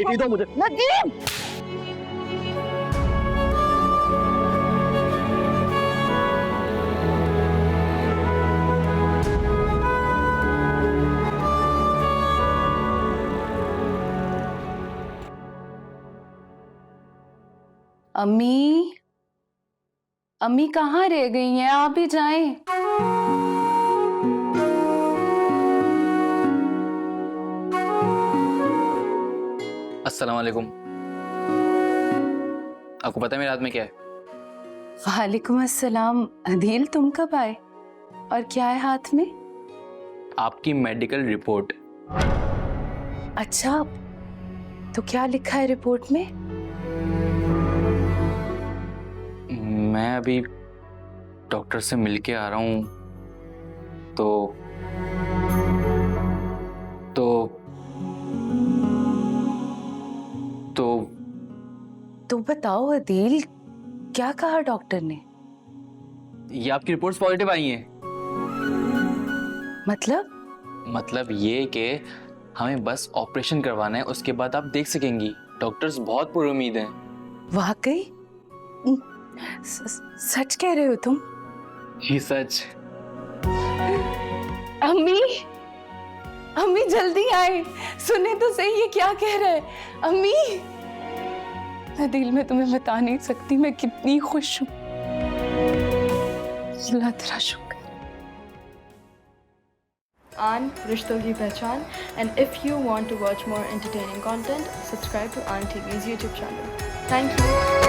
बेटी दो मुझे। नदीम! अम्मी, अम्मी कहाँ रह गई हैं? आप भी जाएं। अस्सलाम वालेकुम। आपको पता है मेरे हाथ में क्या है? वालेकुम अस्सलाम। अदील, तुम कब आए और क्या है हाथ में? आपकी मेडिकल रिपोर्ट। अच्छा, तो क्या लिखा है रिपोर्ट में? मैं अभी डॉक्टर से मिलके आ रहा हूँ, तो तो बताओ अदील, क्या कहा डॉक्टर ने? ये आपकी रिपोर्ट्स पॉजिटिव आई हैं। मतलब ये कि हमें बस ऑपरेशन करवाना है, उसके बाद आप देख सकेंगी। डॉक्टर्स बहुत पुरुउम्मीद हैं। वाकई? सच कह रहे हो तुम? ये सच। अम्मी, अम्मी जल्दी आए, सुने तो सही ये क्या कह रहा है। अम्मी, अदील, मैं तुम्हें बता नहीं सकती मैं कितनी खुश हूँ। अल्लाह तेरा शुक्र। Aan रिश्तों की पहचान, and if you want to watch more entertaining content, subscribe to Aan TV's YouTube channel. Thank you.